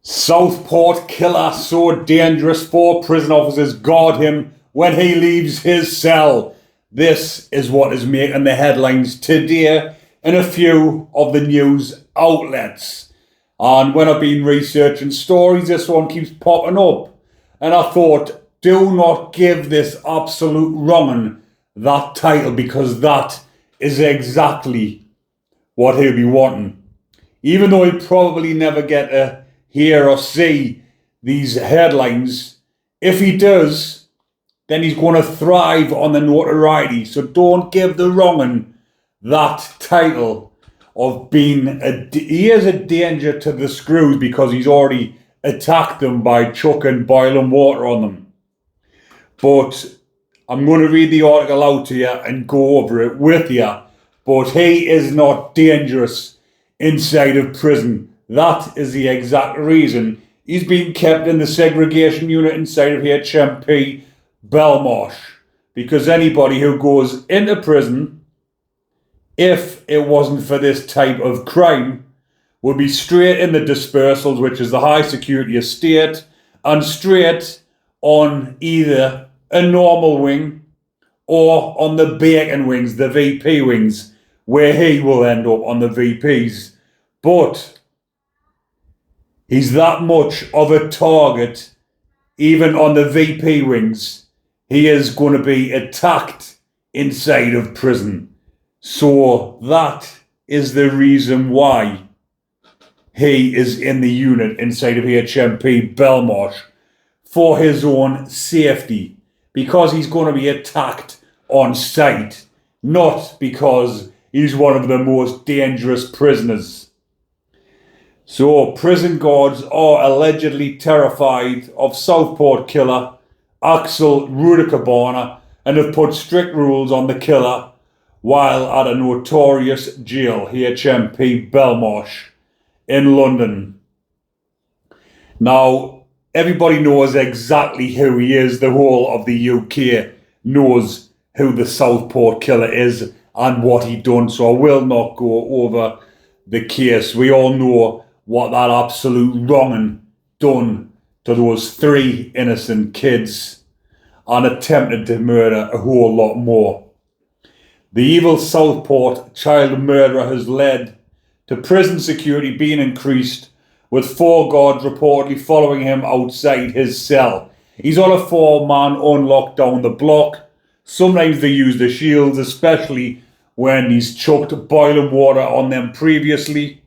Southport killer so dangerous 4 prison officers guard him when he leaves his cell. This is what is making the headlines today in a few of the news outlets. And when I've been researching stories, this one keeps popping up. And I thought, do not give this absolute wrong'un that title, because that is exactly what he'll be wanting. Even though he'll probably never get to hear or see these headlines, if he does, then he's going to thrive on the notoriety. So don't give the wrong'un that title of being he is a danger to the screws, because he's already attacked them by chucking boiling water on them. But I'm going to read the article out to you and go over it with you. But he is not dangerous inside of prison. That is the exact reason he's being kept in the segregation unit inside of HMP Belmarsh. Because anybody who goes into prison, if it wasn't for this type of crime, would be straight in the dispersals, which is the high security estate, and straight on either a normal wing or on the bacon wings, the VP wings, where he will end up on the VPs. But he's that much of a target, even on the VP wings. He is going to be attacked inside of prison. So that is the reason why he is in the unit inside of HMP Belmarsh, for his own safety, because he's going to be attacked on sight, not because he's one of the most dangerous prisoners. So prison guards are allegedly terrified of Southport killer Axel Rudakubana and have put strict rules on the killer while at a notorious jail, HMP Belmarsh in London. Now, everybody knows exactly who he is. The whole of the UK knows who the Southport killer is and what he done, so I will not go over the case. We all know what that absolute wrong'un done to those 3 innocent kids and attempted to murder a whole lot more. The evil Southport child murderer has led to prison security being increased, with 4 guards reportedly following him outside his cell. He's on a 4-man unlock down the block. Sometimes they use the shields, especially when he's chucked boiling water on them previously.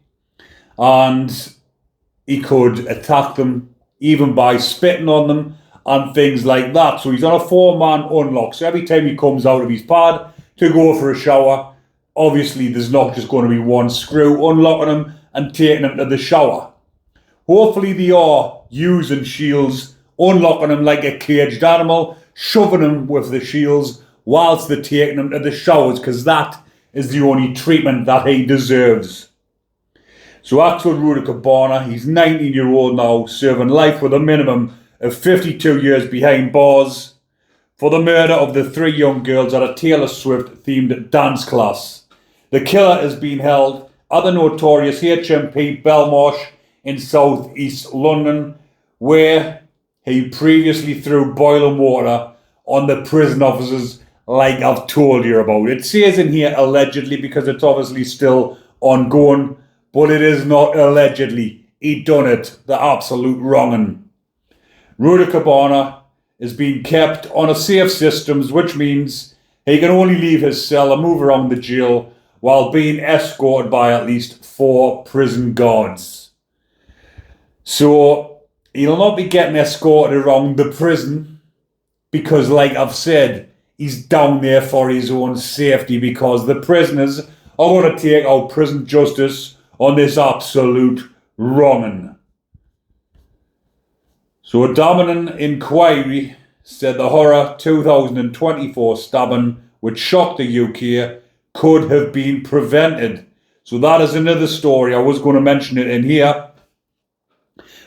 And he could attack them even by spitting on them and things like that. So he's on a 4-man unlock. So every time he comes out of his pad to go for a shower, obviously there's not just going to be one screw unlocking him and taking him to the shower. Hopefully they are using shields, unlocking him like a caged animal, shoving him with the shields whilst they're taking him to the showers, because that is the only treatment that he deserves. So Axel Rudakubana, he's 19-year-old now, serving life with a minimum of 52 years behind bars for the murder of the 3 young girls at a Taylor Swift-themed dance class. The killer is being held at the notorious HMP Belmarsh in South East London, where he previously threw boiling water on the prison officers, like I've told you about. It says in here allegedly, because it's obviously still ongoing, but it is not allegedly. He done it, the absolute wrong'un. Rudakubana is being kept on a safe systems, which means he can only leave his cell and move around the jail while being escorted by at least 4 prison guards. So he'll not be getting escorted around the prison, because, like I've said, he's down there for his own safety, because the prisoners are going to take out prison justice on this absolute wrong'un. So a dominant inquiry said the horror 2024 stabbing, which shocked the UK, could have been prevented. So that is another story. I was going to mention it in here,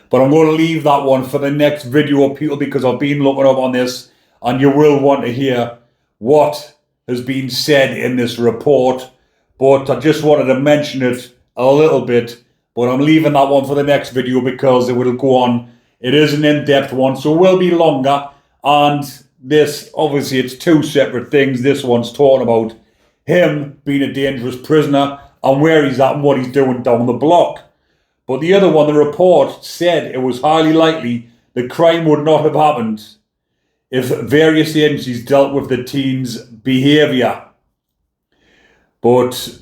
but I'm going to leave that one for the next video, people, because I've been looking up on this and you will want to hear what has been said in this report. But I just wanted to mention it a little bit But I'm leaving that one for the next video because it will go on. It is an in-depth one, so it will be longer. And this, obviously, it's two separate things. This one's talking about him being a dangerous prisoner and where he's at and what he's doing down the block. But the other one, the report said it was highly likely the crime would not have happened if various agencies dealt with the teen's behaviour. But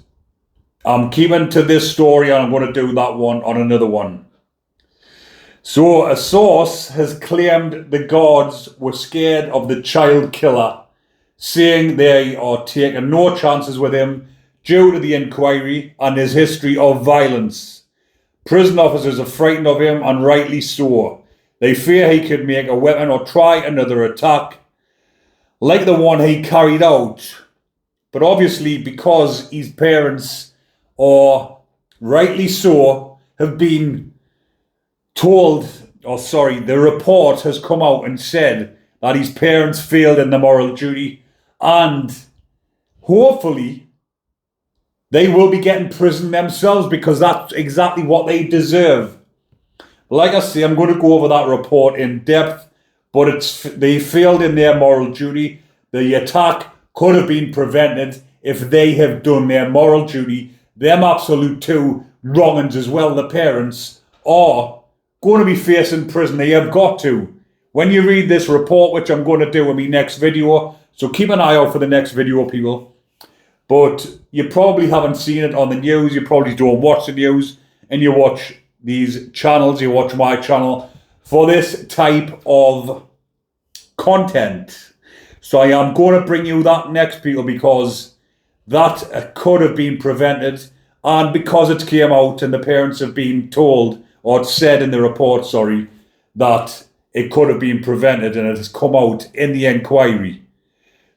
I'm keeping to this story and I'm going to do that one on another one. So a source has claimed the guards were scared of the child killer, saying they are taking no chances with him due to the inquiry and his history of violence. Prison officers are frightened of him, and rightly so. They fear he could make a weapon or try another attack like the one he carried out. But obviously, because his parents, or rightly so, have been told, the report has come out and said that his parents failed in the moral duty, and hopefully they will be getting prison themselves because that's exactly what they deserve. Like I say, I'm going to go over that report in depth, but they failed in their moral duty. The attack could have been prevented if they have done their moral duty. Them absolute two wrong-uns as well, the parents, are going to be facing prison. They have got to. When you read this report, which I'm going to do in my next video, so keep an eye out for the next video, people. But you probably haven't seen it on the news. You probably don't watch the news, and you watch these channels. You watch my channel for this type of content. So I am going to bring you that next, people, because that could have been prevented, and because it came out and the parents have been told, or said in the report, that it could have been prevented, and it has come out in the inquiry.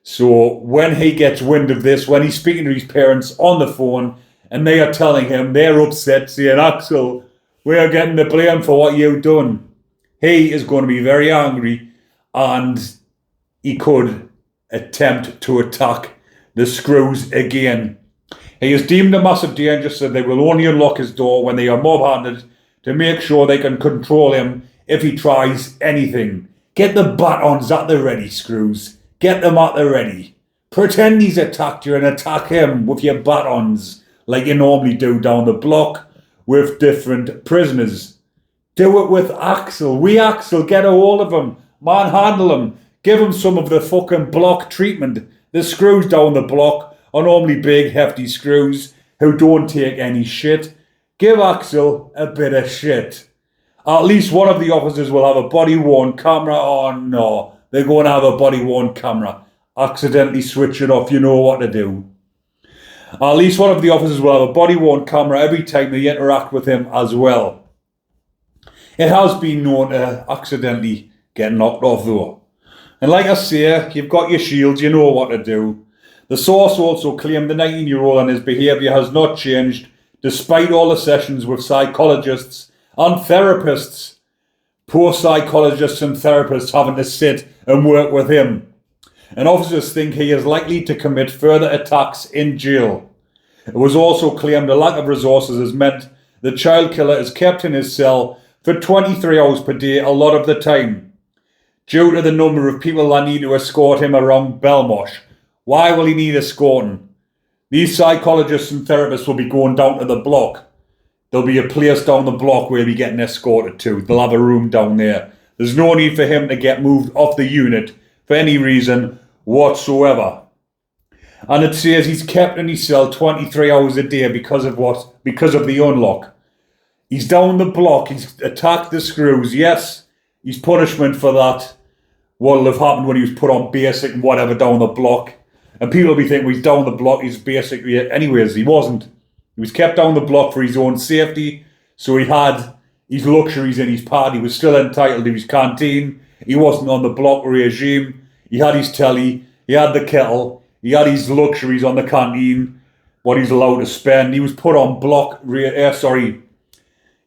So when he gets wind of this, when he's speaking to his parents on the phone, and they are telling him, they're upset, saying, Axel, we are getting the blame for what you've done, he is going to be very angry, and he could attempt to attack the Screws again. He is deemed a massive danger, so they will only unlock his door when they are mob-handed to make sure they can control him if he tries anything. Get the batons at the ready, Screws. Get them at the ready. Pretend he's attacked you and attack him with your batons like you normally do down the block with different prisoners. Do it with Axel. Axel, get a hold of him. Manhandle him. Give him some of the fucking block treatment. The Screws down the block are normally big, hefty Screws who don't take any shit. Give Axel a bit of shit. At least one of the officers will have a body-worn camera. Oh no. They're going to have a body-worn camera. Accidentally switch it off, you know what to do. At least one of the officers will have a body-worn camera every time they interact with him as well. It has been known to accidentally get knocked off though. And like I say, you've got your shields, you know what to do. The source also claimed the 19-year-old and his behaviour has not changed despite all the sessions with psychologists and therapists. Poor psychologists and therapists having to sit and work with him. And officers think he is likely to commit further attacks in jail. It was also claimed a lack of resources has meant the child killer is kept in his cell for 23 hours per day a lot of the time, due to the number of people that need to escort him around Belmarsh. Why will he need escorting? These psychologists and therapists will be going down to the block. There'll be a place down the block where he'll be getting escorted to. They'll have a room down there. There's no need for him to get moved off the unit for any reason whatsoever. And it says he's kept in his cell 23 hours a day because of what? Because of the unlock. He's down the block. He's attacked the Screws. Yes, his punishment for that will have happened when he was put on basic and whatever down the block. And people will be thinking, well, he's down the block, he's basically... Anyways, he wasn't. He was kept down the block for his own safety, so he had his luxuries in his pad. He was still entitled to his canteen. He wasn't on the block regime. He had his telly. He had the kettle. He had his luxuries on the canteen, what he's allowed to spend. He was put on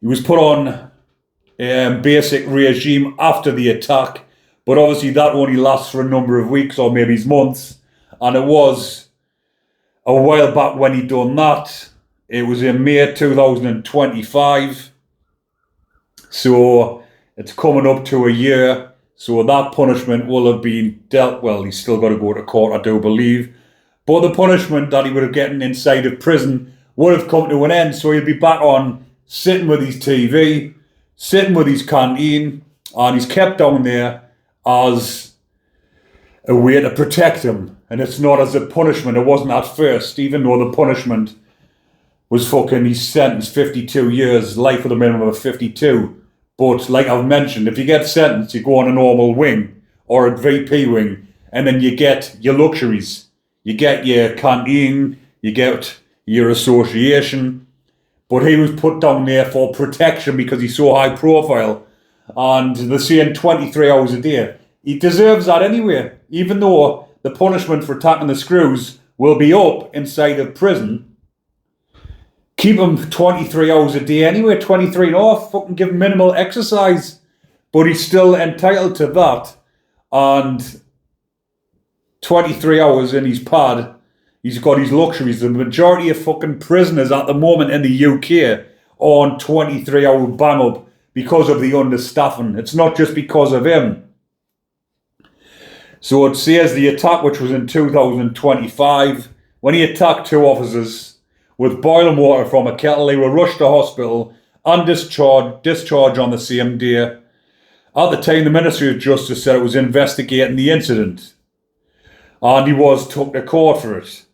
He was put on basic regime after the attack, but obviously that only lasts for a number of weeks or maybe months. And it was a while back when he done that. It was in May 2025. So it's coming up to a year. So that punishment will have been dealt. Well, he's still got to go to court, I do believe. But the punishment that he would have gotten inside of prison would have come to an end. So he'll be back on sitting with his TV, sitting with his canteen, and he's kept down there as a way to protect him. And it's not as a punishment. It wasn't at first, even though the punishment was fucking, he's sentenced 52 years, life with a minimum of 52. But like I've mentioned, if you get sentenced, you go on a normal wing or a VP wing, and then you get your luxuries. You get your canteen, you get your association. But he was put down there for protection because he's so high profile. And they're saying 23 hours a day. He deserves that anyway, even though the punishment for attacking the screws will be up inside of prison. Keep him 23 hours a day anyway, 23 and off, fucking give him minimal exercise. But he's still entitled to that. And 23 hours in his pad, he's got his luxuries. The majority of fucking prisoners at the moment in the UK are on 23-hour bang up because of the understaffing. It's not just because of him. So it says the attack, which was in 2025, when he attacked two officers with boiling water from a kettle, they were rushed to hospital and discharged on the same day. At the time, the Ministry of Justice said it was investigating the incident, and he was took to court for it.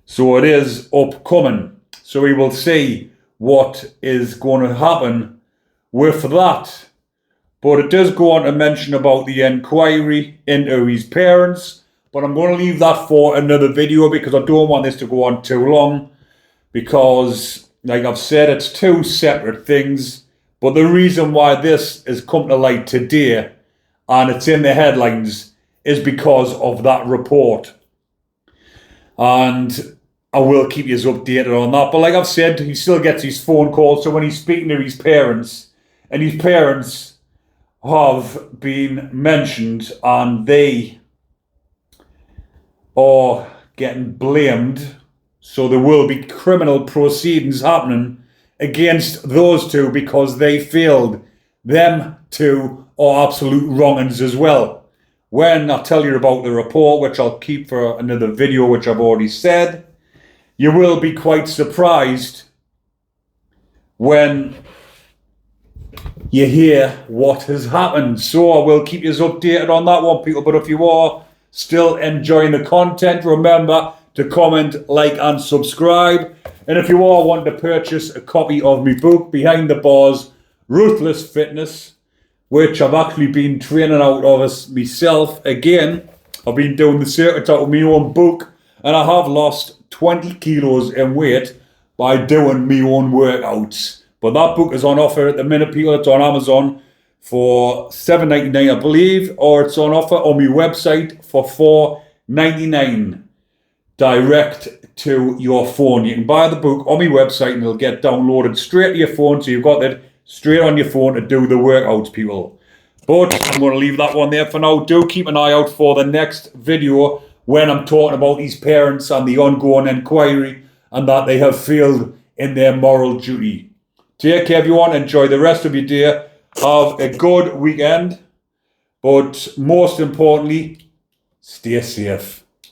So it is upcoming. So we will see what is going to happen with that. But it does go on to mention about the inquiry into his parents. But I'm going to leave that for another video because I don't want this to go on too long. Because, like I've said, it's two separate things. But the reason why this is come to light today, and it's in the headlines, is because of that report. And I will keep you updated on that. But like I've said, he still gets his phone calls. So when he's speaking to his parents, and his parents have been mentioned, and they are getting blamed. So there will be criminal proceedings happening against those two because they failed. Them two are absolute wrong-uns as well. When I tell you about the report, which I'll keep for another video, which I've already said, you will be quite surprised when you hear what has happened. So I will keep you updated on that one, people. But if you are still enjoying the content, remember to comment, like and subscribe. And if you are wanting to purchase a copy of my book, Behind the Bars, Ruthless Fitness, which I've actually been training out of myself again. I've been doing the circuit out of my own book, and I have lost 20 kilos in weight by doing my own workouts. But that book is on offer at the minute, people. It's on Amazon for $7.99, I believe, or it's on offer on my website for $4.99 direct to your phone. You can buy the book on my website and it'll get downloaded straight to your phone, so you've got that straight on your phone to do the workouts, people. But I'm going to leave that one there for now. Do keep an eye out for the next video when I'm talking about his parents and the ongoing inquiry and that they have failed in their moral duty. Take care, everyone. Enjoy the rest of your day. Have a good weekend. But most importantly, stay safe.